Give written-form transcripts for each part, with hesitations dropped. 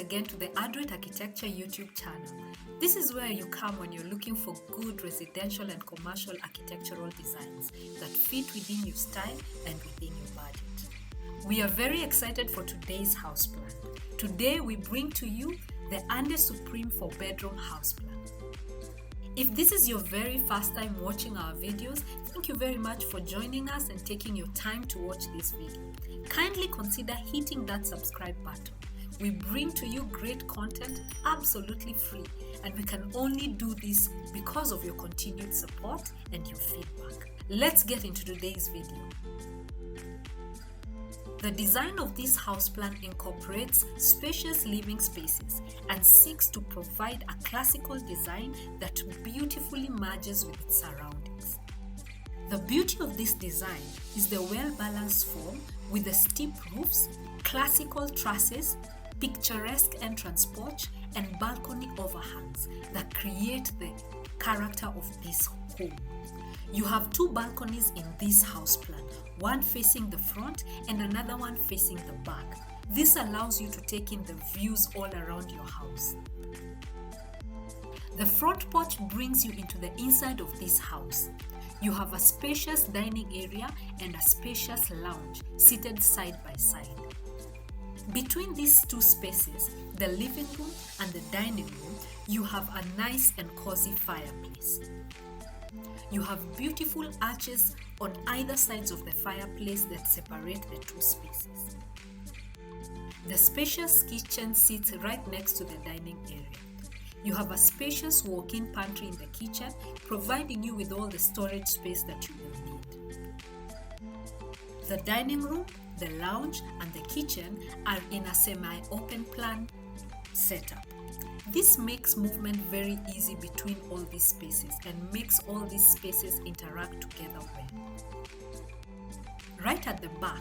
again to the Adroit Architecture YouTube channel. This is where you come when you're looking for good residential and commercial architectural designs that fit within your style and within your budget. We are very excited for today's house plan. Today we bring to you the Ande Supreme 4-bedroom house plan. If this is your very first time watching our videos, thank you very much for joining us and taking your time to watch this video. Kindly consider hitting that subscribe button. We bring to you great content absolutely free, and we can only do this because of your continued support and your feedback. Let's get into today's video. The design of this house plan incorporates spacious living spaces and seeks to provide a classical design that beautifully merges with its surroundings. The beauty of this design is the well-balanced form with the steep roofs, classical trusses, picturesque entrance porch, and balcony overhangs that create the character of this home. You have two balconies in this house plan, one facing the front and another one facing the back. This allows you to take in the views all around your house. The front porch brings you into the inside of this house. You have a spacious dining area and a spacious lounge seated side by side. Between these two spaces, the living room and the dining room, you have a nice and cozy fireplace. You have beautiful arches on either sides of the fireplace that separate the two spaces. The spacious kitchen sits right next to the dining area. You have a spacious walk-in pantry in the kitchen, providing you with all the storage space that you will need. The dining room, the lounge, and the kitchen are in a semi-open plan setup. This makes movement very easy between all these spaces and makes all these spaces interact together well. Right at the back,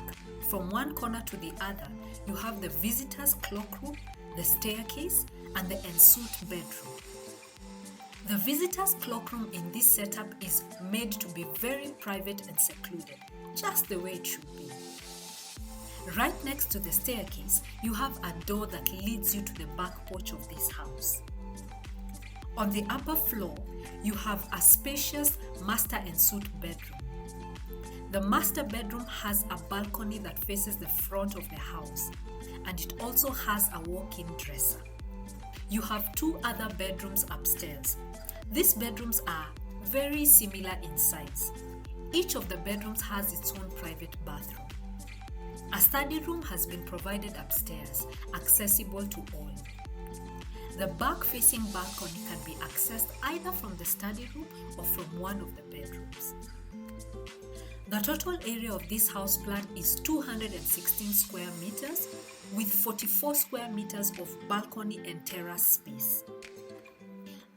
from one corner to the other, you have the visitor's cloak room, the staircase, and the ensuite bedroom. The visitor's cloak room in this setup is made to be very private and secluded, just the way it should be. Right next to the staircase, you have a door that leads you to the back porch of this house. On the upper floor, you have a spacious master ensuite bedroom. The master bedroom has a balcony that faces the front of the house, and it also has a walk-in dresser. You have two other bedrooms upstairs. These bedrooms are very similar in size. Each of the bedrooms has its own private bathroom. A study room has been provided upstairs, accessible to all. The back-facing balcony can be accessed either from the study room or from one of the bedrooms. The total area of this house plan is 216 square meters with 44 square meters of balcony and terrace space.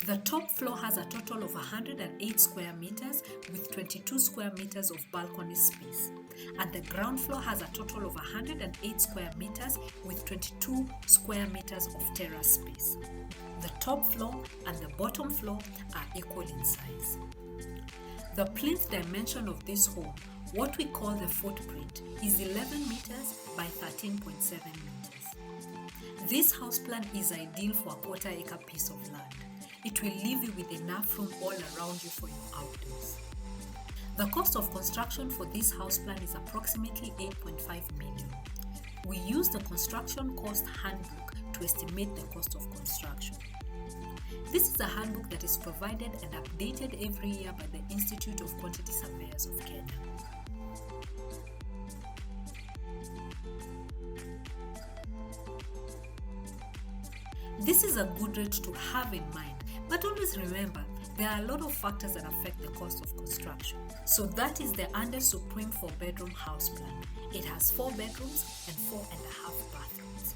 The top floor has a total of 108 square meters with 22 square meters of balcony space, and the ground floor has a total of 108 square meters with 22 square meters of terrace space. The top floor and the bottom floor are equal in size. The plinth dimension of this home, what we call the footprint, is 11 meters by 13.7 meters. This house plan is ideal for a quarter-acre piece of land. It will leave you with enough room all around you for your outdoors. The cost of construction for this house plan is approximately 8.5 million. We use the construction cost handbook to estimate the cost of construction. This is a handbook that is provided and updated every year by the Institute of Quantity Surveyors of Kenya. This is a good rate to have in mind, but always remember, there are a lot of factors that affect the cost of construction. So that is the Ande Supreme 4-bedroom house plan. It has 4 bedrooms and 4.5 bathrooms.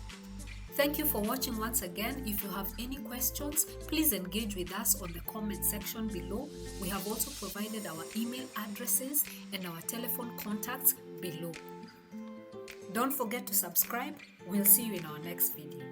Thank you for watching once again. If you have any questions, please engage with us on the comment section below. We have also provided our email addresses and our telephone contacts below. Don't forget to subscribe. We'll see you in our next video.